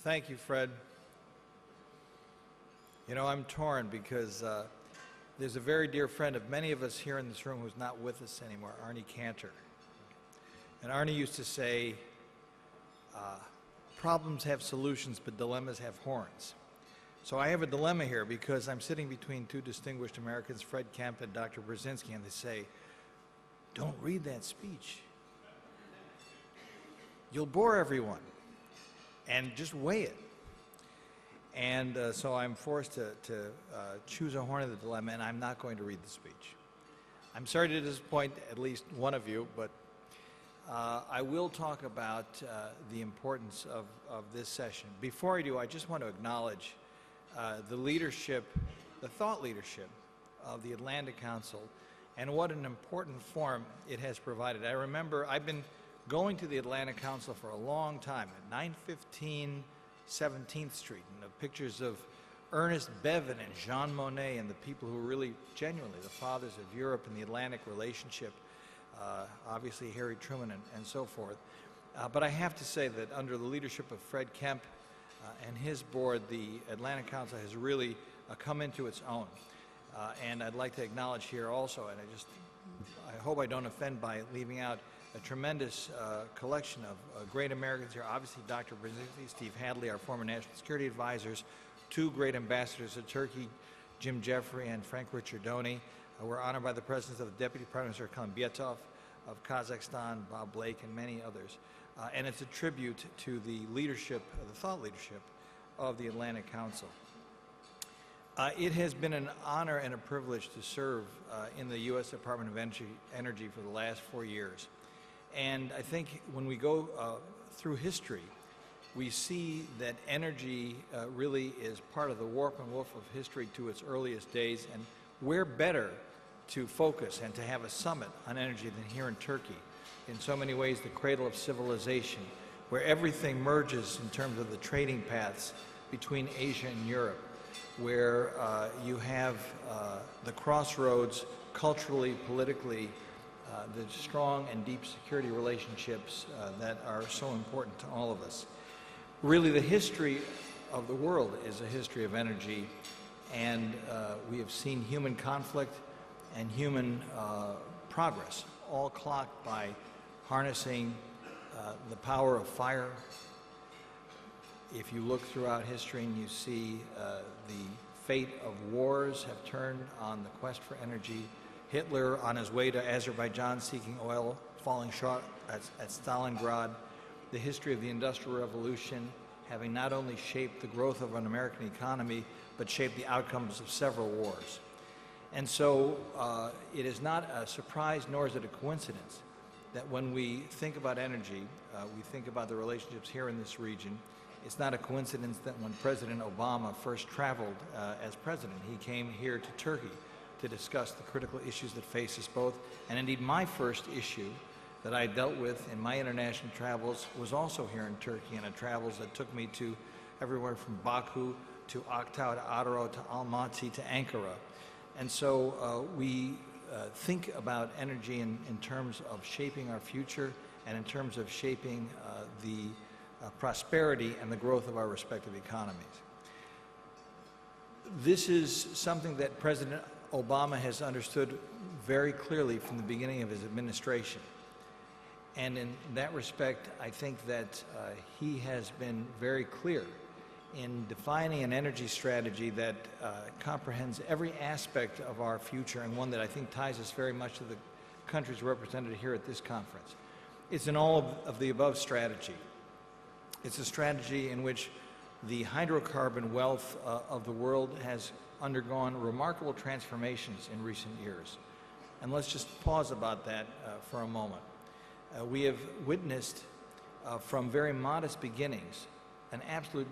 Thank you, Fred. You know, I'm torn because there's a very dear friend of many of us here in this room who's not with us anymore, Arnie Cantor. And Arnie used to say, problems have solutions, but dilemmas have horns. So I have a dilemma here because I'm sitting between two distinguished Americans, Fred Kemp and Dr. Brzezinski, and they say, don't read that speech. You'll bore everyone. And just weigh it. And so I'm forced to choose a horn of the dilemma, and I'm not going to read the speech. I'm sorry to disappoint at least one of you, but I will talk about the importance of this session. Before I do, I just want to acknowledge the leadership, the thought leadership of the Atlantic Council, and what an important forum it has provided. I remember I've been going to the Atlantic Council for a long time at 915 17th Street, and the pictures of Ernest Bevin and Jean Monnet and the people who were really genuinely the fathers of Europe and the Atlantic relationship, obviously Harry Truman and so forth. But I have to say that under the leadership of Fred Kemp and his board, the Atlantic Council has really come into its own. And I'd like to acknowledge here also, and I hope I don't offend by leaving out a tremendous collection of great Americans here. Obviously, Dr. Brzezinski, Steve Hadley, our former national security advisors, two great ambassadors to Turkey, Jim Jeffrey and Frank Ricciardoni. We're honored by the presence of the Deputy Prime Minister Kalmyetov of Kazakhstan, Bob Blake, and many others. And it's a tribute to the leadership, the thought leadership of the Atlantic Council. It has been an honor and a privilege to serve in the U.S. Department of Energy for the last 4 years. And I think when we go through history, we see that energy really is part of the warp and woof of history to its earliest days, and where better to focus and to have a summit on energy than here in Turkey. In so many ways, the cradle of civilization, where everything merges in terms of the trading paths between Asia and Europe, where you have the crossroads culturally, politically, the strong and deep security relationships that are so important to all of us. Really, the history of the world is a history of energy, and we have seen human conflict and human progress, all clocked by harnessing the power of fire. If you look throughout history and you see the fate of wars have turned on the quest for energy, Hitler on his way to Azerbaijan seeking oil, falling short at Stalingrad, the history of the Industrial Revolution having not only shaped the growth of an American economy, but shaped the outcomes of several wars. And so it is not a surprise, nor is it a coincidence, that when we think about energy, we think about the relationships here in this region. It's not a coincidence that when President Obama first traveled as president, he came here to Turkey to discuss the critical issues that face us both. And indeed, my first issue that I dealt with in my international travels was also here in Turkey, and travels that took me to everywhere from Baku to Akta to Adaro to Almaty to Ankara. And so we think about energy in terms of shaping our future and in terms of shaping the prosperity and the growth of our respective economies. This is something that President Obama has understood very clearly from the beginning of his administration. And in that respect, I think that he has been very clear in defining an energy strategy that comprehends every aspect of our future, and one that I think ties us very much to the countries represented here at this conference. It's an all of the above strategy. It's a strategy in which the hydrocarbon wealth of the world has undergone remarkable transformations in recent years. And let's just pause about that for a moment. We have witnessed from very modest beginnings an absolute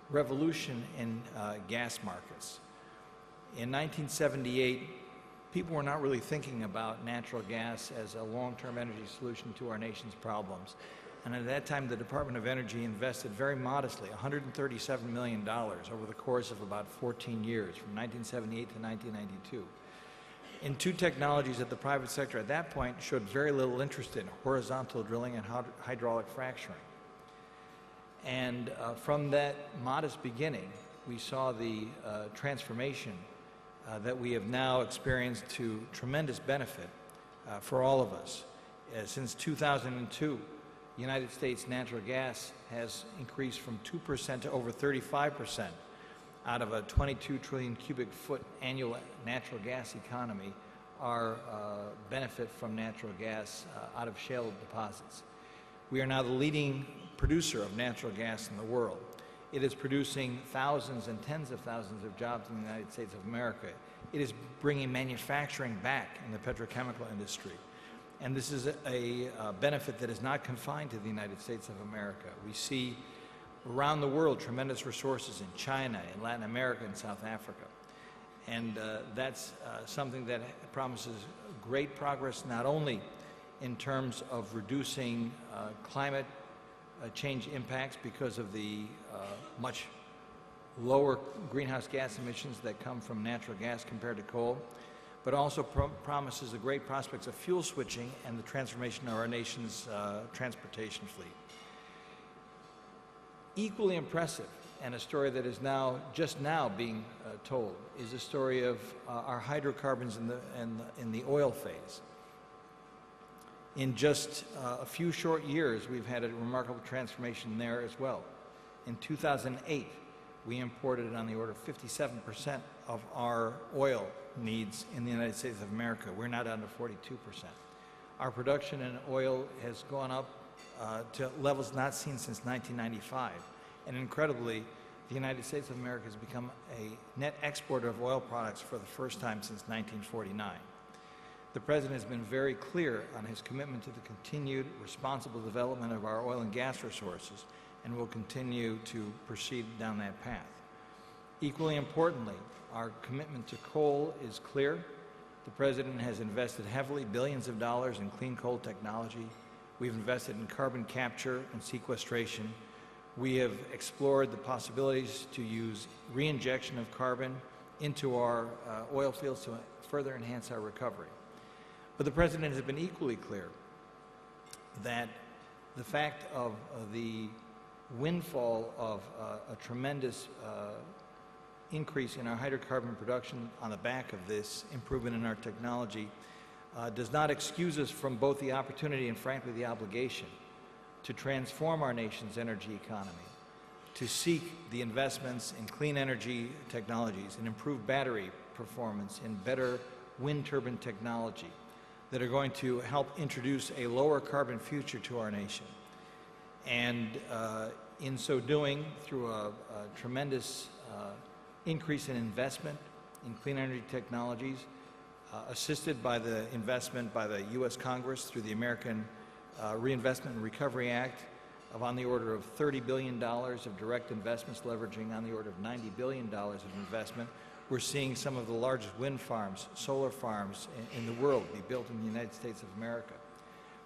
revolution in gas markets. In 1978, people were not really thinking about natural gas as a long-term energy solution to our nation's problems. And at that time, the Department of Energy invested very modestly, $137 million over the course of about 14 years, from 1978 to 1992, in two technologies that the private sector at that point showed very little interest in: horizontal drilling and hydraulic fracturing. And from that modest beginning, we saw the transformation that we have now experienced to tremendous benefit for all of us. Since 2002, United States natural gas has increased from 2% to over 35%. Out of a 22 trillion cubic foot annual natural gas economy, our benefit from natural gas out of shale deposits. We are now the leading producer of natural gas in the world. It is producing thousands and tens of thousands of jobs in the United States of America. It is bringing manufacturing back in the petrochemical industry. And this is a benefit that is not confined to the United States of America. We see around the world tremendous resources in China, in Latin America, and South Africa. And that's something that promises great progress, not only in terms of reducing climate change impacts because of the much lower greenhouse gas emissions that come from natural gas compared to coal, but also promises the great prospects of fuel switching and the transformation of our nation's transportation fleet. Equally impressive, and a story that is just now being told, is the story of our hydrocarbons in the oil phase. In just a few short years, we've had a remarkable transformation there as well. In 2008, we imported on the order of 57% of our oil needs in the United States of America. We're now down to 42%. Our production in oil has gone up to levels not seen since 1995. And incredibly, the United States of America has become a net exporter of oil products for the first time since 1949. The President has been very clear on his commitment to the continued responsible development of our oil and gas resources, and will continue to proceed down that path. Equally importantly, our commitment to coal is clear. The President has invested heavily, billions of dollars, in clean coal technology. We've invested in carbon capture and sequestration. We have explored the possibilities to use reinjection of carbon into our oil fields to further enhance our recovery. But the President has been equally clear that the fact of the windfall of a tremendous increase in our hydrocarbon production on the back of this improvement in our technology does not excuse us from both the opportunity and, frankly, the obligation to transform our nation's energy economy, to seek the investments in clean energy technologies and improved battery performance and better wind turbine technology that are going to help introduce a lower carbon future to our nation. And in so doing, through a tremendous increase in investment in clean energy technologies, assisted by the investment by the U.S. Congress through the American Reinvestment and Recovery Act of on the order of $30 billion of direct investments, leveraging on the order of $90 billion of investment. We're seeing some of the largest wind farms, solar farms in the world be built in the United States of America.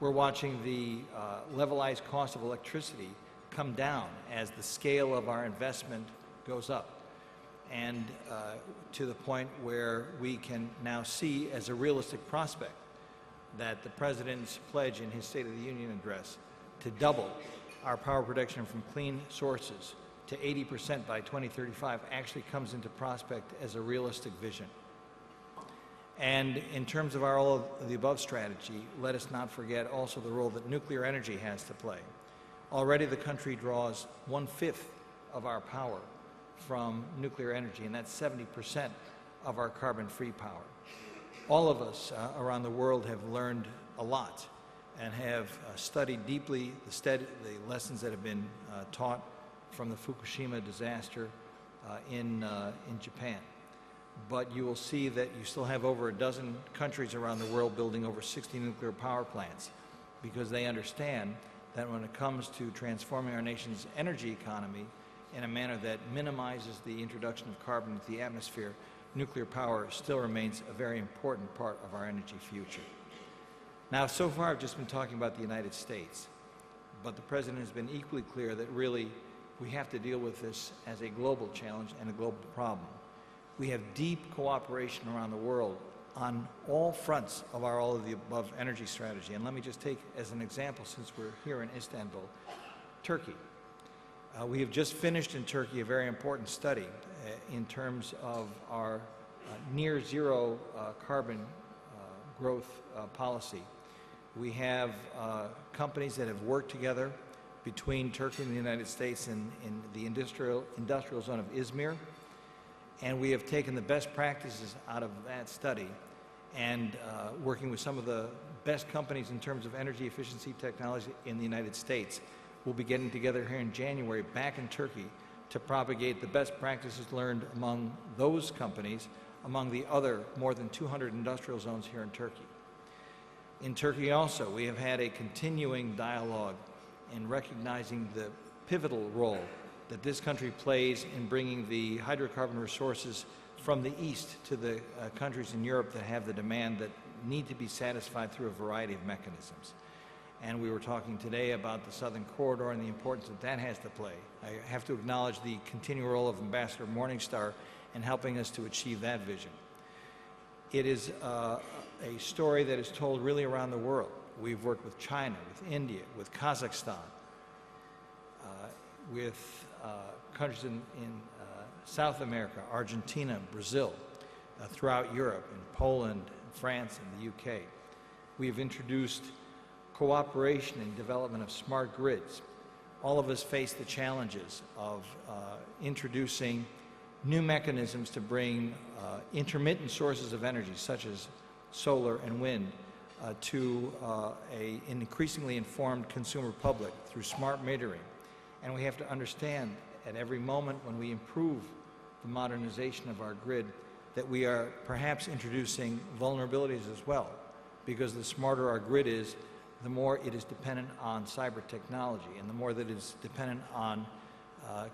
We're watching the levelized cost of electricity come down as the scale of our investment goes up, and to the point where we can now see as a realistic prospect that the President's pledge in his State of the Union address to double our power production from clean sources to 80% by 2035 actually comes into prospect as a realistic vision. And in terms of our all of the above strategy, let us not forget also the role that nuclear energy has to play. Already the country draws 1/5 of our power from nuclear energy, and that's 70% of our carbon-free power. All of us around the world have learned a lot and have studied deeply the lessons that have been taught from the Fukushima disaster in Japan. But you will see that you still have over a dozen countries around the world building over 60 nuclear power plants, because they understand that when it comes to transforming our nation's energy economy in a manner that minimizes the introduction of carbon into the atmosphere, nuclear power still remains a very important part of our energy future. Now, so far I've just been talking about the United States, but the President has been equally clear that really we have to deal with this as a global challenge and a global problem. We have deep cooperation around the world on all fronts of our all of the above energy strategy. And let me just take as an example, since we're here in Istanbul, Turkey. We have just finished in Turkey a very important study in terms of our near zero carbon growth policy. We have companies that have worked together between Turkey and the United States in the industrial zone of Izmir, and we have taken the best practices out of that study and working with some of the best companies in terms of energy efficiency technology in the United States. We'll be getting together here in January back in Turkey to propagate the best practices learned among those companies, among the other more than 200 industrial zones here in Turkey. In Turkey also, we have had a continuing dialogue in recognizing the pivotal role that this country plays in bringing the hydrocarbon resources from the east to the countries in Europe that have the demand that need to be satisfied through a variety of mechanisms. And we were talking today about the Southern Corridor and the importance that that has to play. I have to acknowledge the continuing role of Ambassador Morningstar in helping us to achieve that vision. It is a story that is told really around the world. We've worked with China, with India, with Kazakhstan, with countries in South America, Argentina, Brazil, throughout Europe, in Poland, France, and the UK. We have introduced cooperation in development of smart grids. All of us face the challenges of introducing new mechanisms to bring intermittent sources of energy, such as solar and wind, to an increasingly informed consumer public through smart metering. And we have to understand at every moment when we improve the modernization of our grid that we are perhaps introducing vulnerabilities as well, because the smarter our grid is, the more it is dependent on cyber technology, and the more that it is dependent on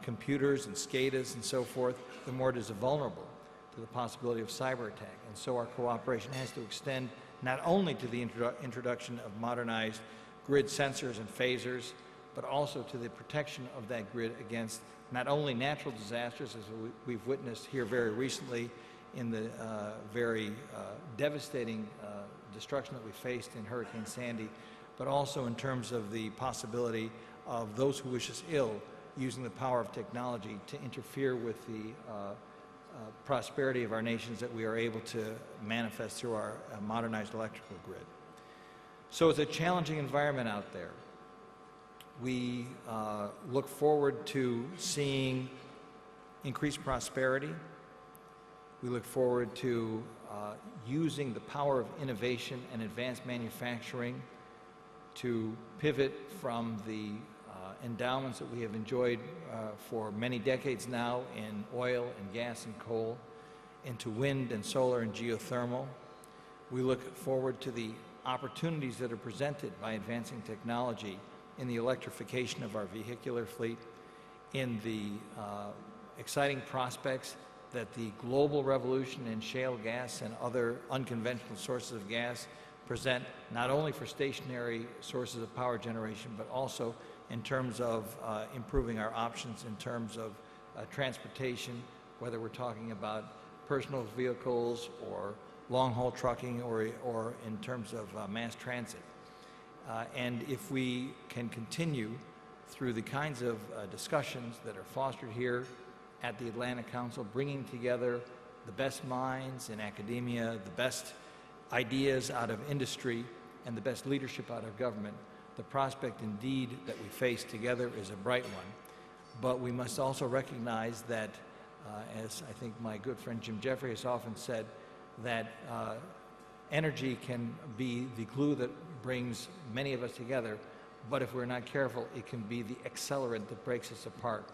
computers and SCADAs and so forth, the more it is vulnerable to the possibility of cyber attack. And so our cooperation has to extend not only to the introduction of modernized grid sensors and phasers, but also to the protection of that grid against not only natural disasters, as we've witnessed here very recently in the very devastating destruction that we faced in Hurricane Sandy, but also in terms of the possibility of those who wish us ill using the power of technology to interfere with the prosperity of our nations that we are able to manifest through our modernized electrical grid. So it's a challenging environment out there. We look forward to seeing increased prosperity. We look forward to using the power of innovation and advanced manufacturing to pivot from the endowments that we have enjoyed for many decades now in oil and gas and coal into wind and solar and geothermal. We look forward to the opportunities that are presented by advancing technology in the electrification of our vehicular fleet, in the exciting prospects that the global revolution in shale gas and other unconventional sources of gas present, not only for stationary sources of power generation, but also in terms of improving our options in terms of transportation, whether we're talking about personal vehicles or long-haul trucking or in terms of mass transit. And if we can continue through the kinds of discussions that are fostered here at the Atlantic Council, bringing together the best minds in academia, the best ideas out of industry, and the best leadership out of government, the prospect indeed that we face together is a bright one. But we must also recognize that, as I think my good friend Jim Jeffrey has often said, that energy can be the glue that brings many of us together, but if we're not careful, it can be the accelerant that breaks us apart.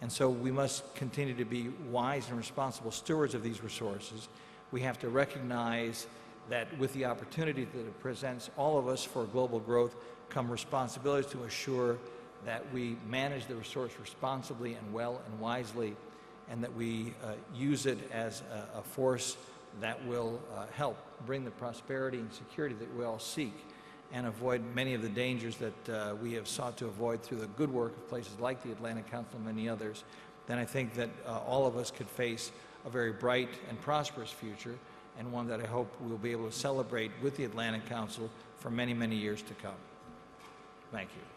And so we must continue to be wise and responsible stewards of these resources. We have to recognize that with the opportunity that it presents all of us for global growth come responsibilities to assure that we manage the resource responsibly and well and wisely, and that we use it as a force that will help bring the prosperity and security that we all seek and avoid many of the dangers that we have sought to avoid through the good work of places like the Atlantic Council and many others. Then I think that all of us could face a very bright and prosperous future, and one that I hope we'll be able to celebrate with the Atlantic Council for many, many years to come. Thank you.